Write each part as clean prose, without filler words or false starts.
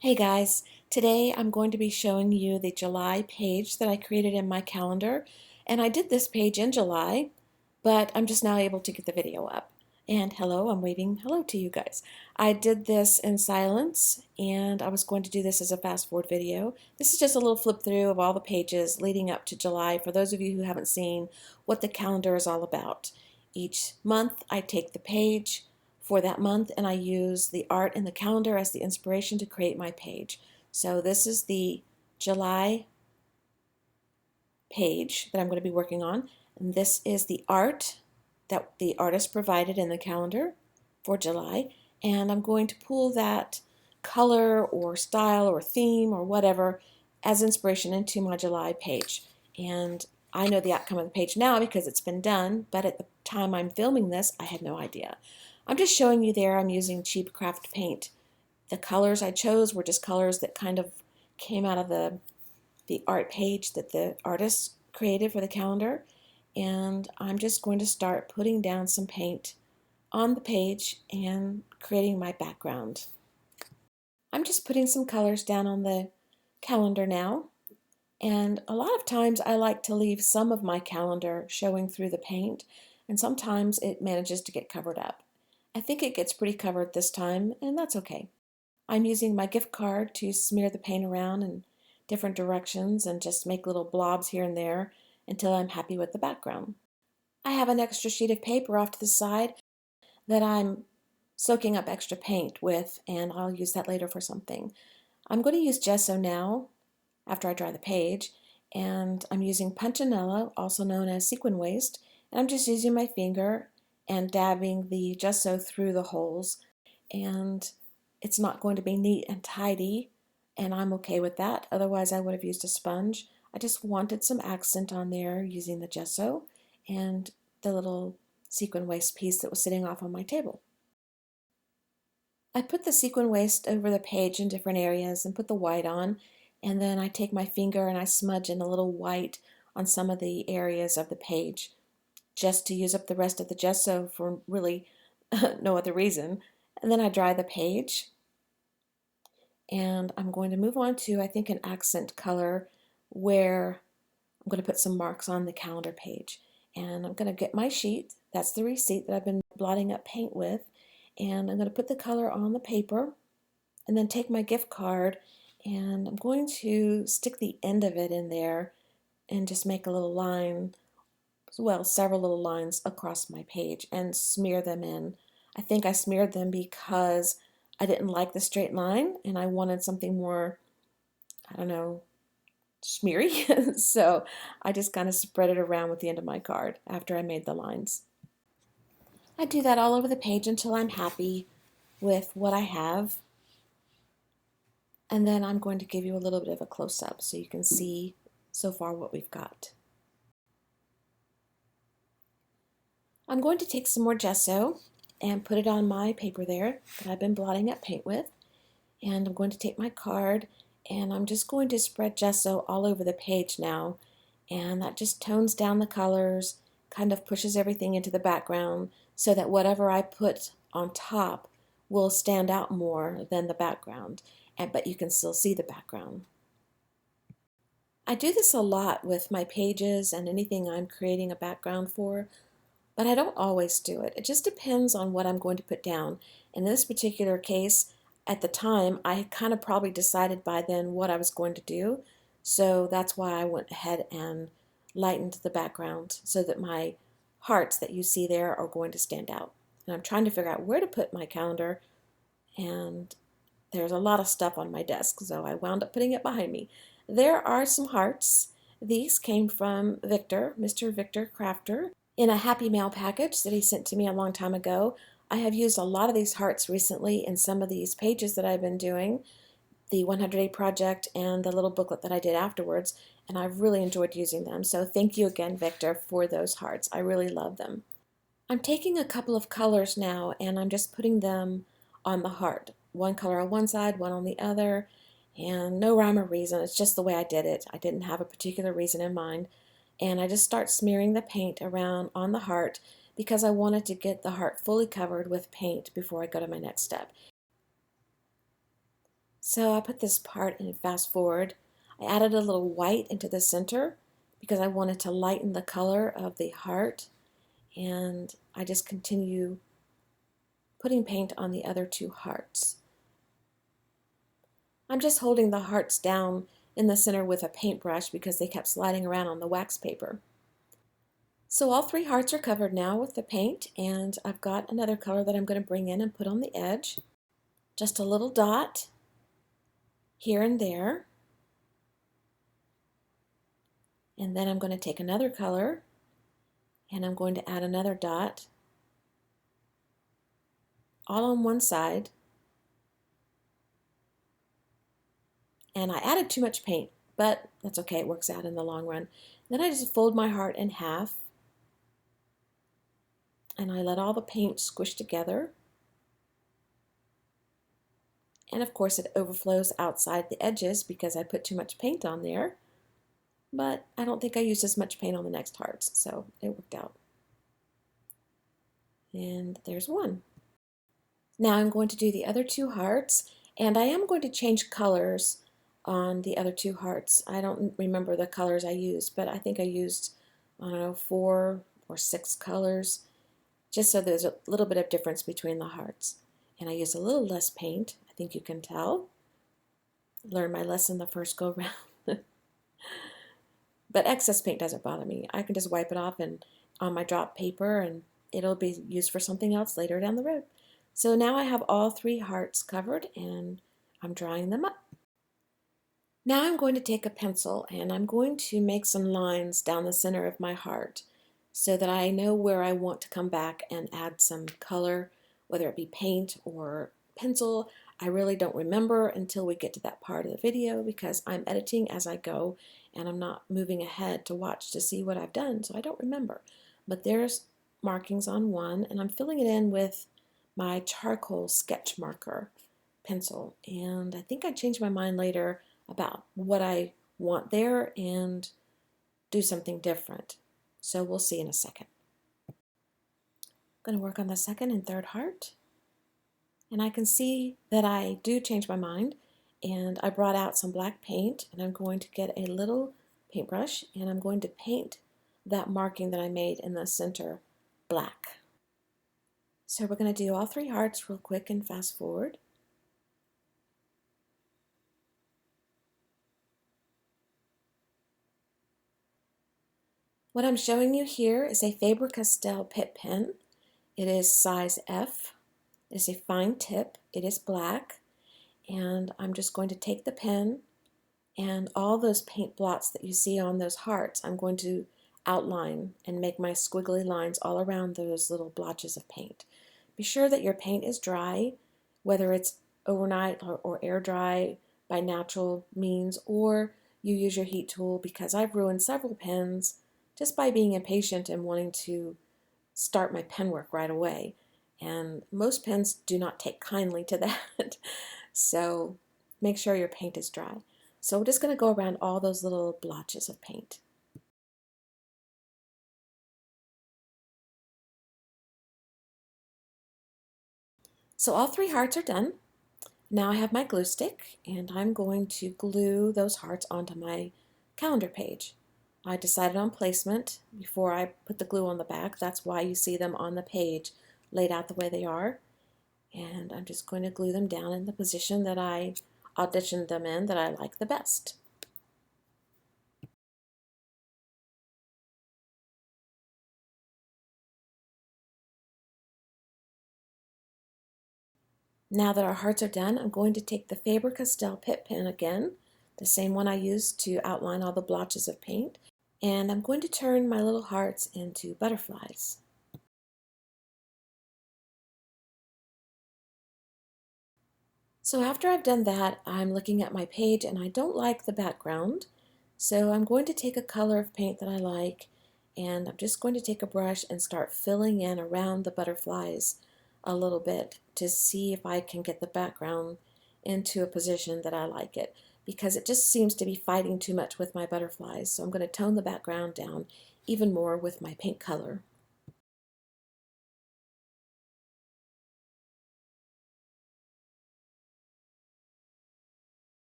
Hey guys, today I'm going to be showing you the July page that I created in my calendar. And I did this page in July, but I'm just now able to get the video up. And hello, I'm waving hello to you guys. I did this in silence and I was going to do this as a fast forward video. This is just a little flip through of all the pages leading up to July for those of you who haven't seen what the calendar is all about. Each month I take the page for that month and I use the art in the calendar as the inspiration to create my page. So this is the July page that I'm going to be working on, and this is the art that the artist provided in the calendar for July, and I'm going to pull that color or style or theme or whatever as inspiration into my July page. And I know the outcome of the page now because it's been done, but at the time I'm filming this, I had no idea. I'm just showing you there I'm using cheap craft paint. The colors I chose were just colors that kind of came out of the art page that the artist created for the calendar. And I'm just going to start putting down some paint on the page and creating my background. I'm just putting some colors down on the calendar now. And a lot of times I like to leave some of my calendar showing through the paint, and sometimes it manages to get covered up. I think it gets pretty covered this time, and that's okay. I'm using my gift card to smear the paint around in different directions and just make little blobs here and there until I'm happy with the background. I have an extra sheet of paper off to the side that I'm soaking up extra paint with, and I'll use that later for something. I'm going to use gesso now after I dry the page, and I'm using punchinella, also known as sequin waste, and I'm just using my finger and dabbing the gesso through the holes, and it's not going to be neat and tidy, and I'm okay with that. Otherwise I would have used a sponge. I just wanted some accent on there using the gesso and the little sequin waste piece that was sitting off on my table. I put the sequin waste over the page in different areas and put the white on, and then I take my finger and I smudge in a little white on some of the areas of the page just to use up the rest of the gesso for really no other reason. And then I dry the page, and I'm going to move on to, I think, an accent color where I'm going to put some marks on the calendar page. And I'm going to get my sheet, that's the receipt that I've been blotting up paint with, and I'm going to put the color on the paper and then take my gift card and I'm going to stick the end of it in there and just make a little line, well, several little lines across my page and smear them in. I think I smeared them because I didn't like the straight line and I wanted something more, I don't know, smeary. So I just kind of spread it around with the end of my card after I made the lines. I do that all over the page until I'm happy with what I have. And then I'm going to give you a little bit of a close-up so you can see so far what we've got. I'm going to take some more gesso and put it on my paper there that I've been blotting up paint with. And I'm going to take my card and I'm just going to spread gesso all over the page now. And that just tones down the colors, kind of pushes everything into the background so that whatever I put on top will stand out more than the background, but you can still see the background. I do this a lot with my pages and anything I'm creating a background for, but I don't always do it. It just depends on what I'm going to put down. In this particular case, at the time, I kind of probably decided by then what I was going to do, so that's why I went ahead and lightened the background so that my hearts that you see there are going to stand out. And I'm trying to figure out where to put my calendar, and there's a lot of stuff on my desk, so I wound up putting it behind me. There are some hearts. These came from Victor, Mr. Victor Crafter, in a Happy Mail package that he sent to me a long time ago. I have used a lot of these hearts recently in some of these pages that I've been doing, the 100-Day Project and the little booklet that I did afterwards, and I've really enjoyed using them. So thank you again, Victor, for those hearts. I really love them. I'm taking a couple of colors now and I'm just putting them on the heart. One color on one side, one on the other, and no rhyme or reason. It's just the way I did it. I didn't have a particular reason in mind. And I just start smearing the paint around on the heart because I wanted to get the heart fully covered with paint before I go to my next step. So I put this part in fast forward. I added a little white into the center because I wanted to lighten the color of the heart, and I just continue putting paint on the other two hearts. I'm just holding the hearts down in the center with a paintbrush because they kept sliding around on the wax paper. So all three hearts are covered now with the paint, and I've got another color that I'm going to bring in and put on the edge. Just a little dot here and there. And then I'm going to take another color and I'm going to add another dot all on one side. And I added too much paint, but that's okay, it works out in the long run. Then I just fold my heart in half and I let all the paint squish together. And of course it overflows outside the edges because I put too much paint on there. But I don't think I used as much paint on the next hearts, so it worked out. And there's one. Now I'm going to do the other two hearts, and I am going to change colors on the other two hearts. I don't remember the colors I used, but I think I used, I don't know, 4 or 6 colors, just so there's a little bit of difference between the hearts. And I used a little less paint, I think you can tell. Learned my lesson the first go round. But excess paint doesn't bother me. I can just wipe it off and on my drop paper, and it'll be used for something else later down the road. So now I have all three hearts covered and I'm drying them up. Now I'm going to take a pencil and I'm going to make some lines down the center of my heart so that I know where I want to come back and add some color, whether it be paint or pencil. I really don't remember until we get to that part of the video because I'm editing as I go and I'm not moving ahead to watch to see what I've done, so I don't remember. But there's markings on one and I'm filling it in with my charcoal sketch marker pencil, and I think I changed my mind later about what I want there and do something different. So we'll see in a second. I'm going to work on the second and third heart, and I can see that I do change my mind, and I brought out some black paint and I'm going to get a little paintbrush and I'm going to paint that marking that I made in the center black. So we're going to do all three hearts real quick and fast forward. What I'm showing you here is a Faber-Castell Pitt pen. It is size F. It is a fine tip. It is black. And I'm just going to take the pen and all those paint blots that you see on those hearts, I'm going to outline and make my squiggly lines all around those little blotches of paint. Be sure that your paint is dry, whether it's overnight or air dry by natural means, or you use your heat tool, because I've ruined several pens just by being impatient and wanting to start my pen work right away. And most pens do not take kindly to that. So make sure your paint is dry. So we're just going to go around all those little blotches of paint. So all three hearts are done. Now I have my glue stick and I'm going to glue those hearts onto my calendar page. I decided on placement before I put the glue on the back. That's why you see them on the page laid out the way they are. And I'm just going to glue them down in the position that I auditioned them in, that I like the best. Now that our hearts are done, I'm going to take the Faber-Castell Pitt pen again, the same one I used to outline all the blotches of paint, and I'm going to turn my little hearts into butterflies. So after I've done that, I'm looking at my page and I don't like the background, so I'm going to take a color of paint that I like, and I'm just going to take a brush and start filling in around the butterflies a little bit to see if I can get the background into a position that I like it, because it just seems to be fighting too much with my butterflies. So I'm going to tone the background down even more with my paint color.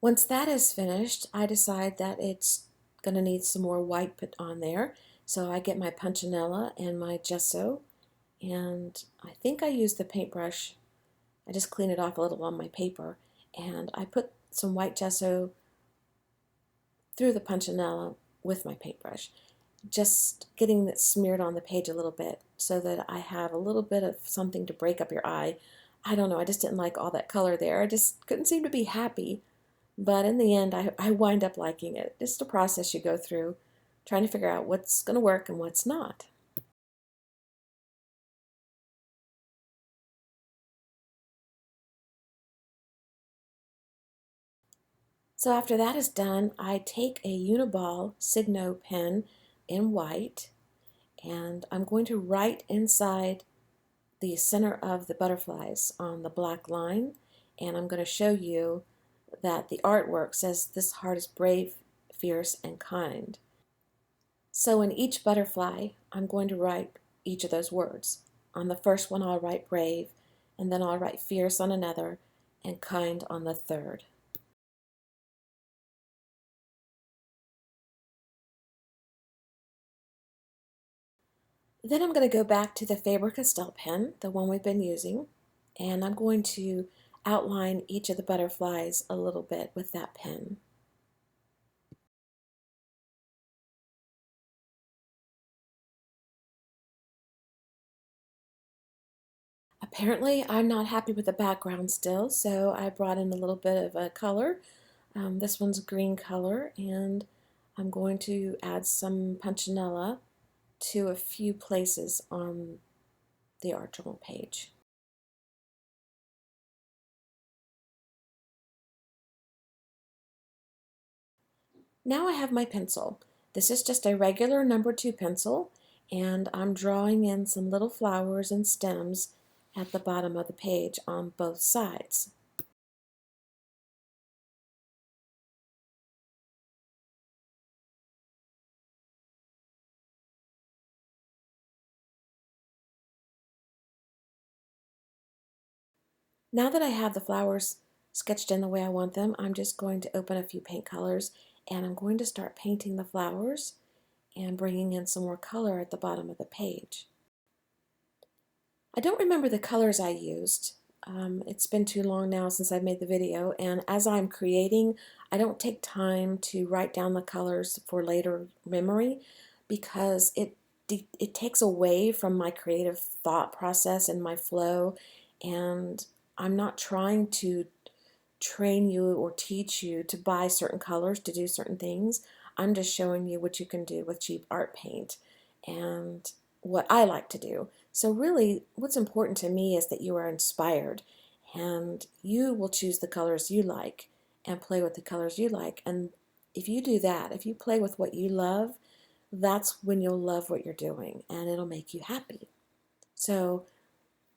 Once that is finished, I decide that it's going to need some more white put on there. So I get my punchinella and my gesso, and I think I use the paintbrush. I just clean it off a little on my paper, and I put some white gesso through the punchinella with my paintbrush, just getting it smeared on the page a little bit so that I have a little bit of something to break up your eye. I don't know, I just didn't like all that color there. I just couldn't seem to be happy. But in the end, I wind up liking it. It's a process you go through, trying to figure out what's going to work and what's not. So after that is done, I take a Uniball Signo pen in white, and I'm going to write inside the center of the butterflies on the black line, and I'm going to show you that the artwork says this heart is brave, fierce, and kind. So in each butterfly, I'm going to write each of those words. On the first one, I'll write brave, and then I'll write fierce on another, and kind on the third. Then I'm going to go back to the Faber-Castell pen, the one we've been using, and I'm going to outline each of the butterflies a little bit with that pen. Apparently, I'm not happy with the background still, so I brought in a little bit of a color. This one's a green color, and I'm going to add some punchinella to a few places on the art journal page. Now I have my pencil. This is just a regular #2 pencil, and I'm drawing in some little flowers and stems at the bottom of the page on both sides. Now that I have the flowers sketched in the way I want them, I'm just going to open a few paint colors, and I'm going to start painting the flowers and bringing in some more color at the bottom of the page. I don't remember the colors I used. It's been too long now since I made the video, and as I'm creating, I don't take time to write down the colors for later memory because it takes away from my creative thought process and my flow, and I'm not trying to train you or teach you to buy certain colors to do certain things. I'm just showing you what you can do with cheap art paint and what I like to do. So really, what's important to me is that you are inspired and you will choose the colors you like and play with the colors you like. And if you do that, if you play with what you love, that's when you'll love what you're doing and it'll make you happy. So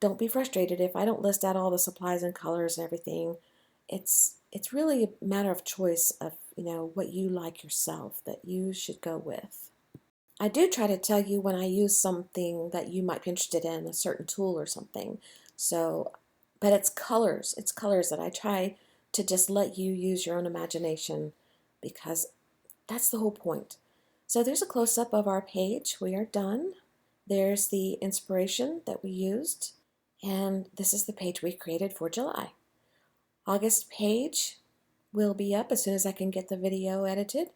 don't be frustrated if I don't list out all the supplies and colors and everything. It's really a matter of choice of, what you like yourself that you should go with. I do try to tell you when I use something that you might be interested in, a certain tool or something. So, but it's colors. It's colors that I try to just let you use your own imagination because that's the whole point. So there's a close-up of our page. We are done. There's the inspiration that we used. And this is the page we created for July. August page will be up as soon as I can get the video edited.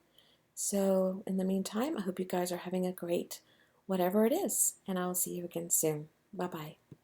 So in the meantime, I hope you guys are having a great whatever it is, and I'll see you again soon. Bye-bye.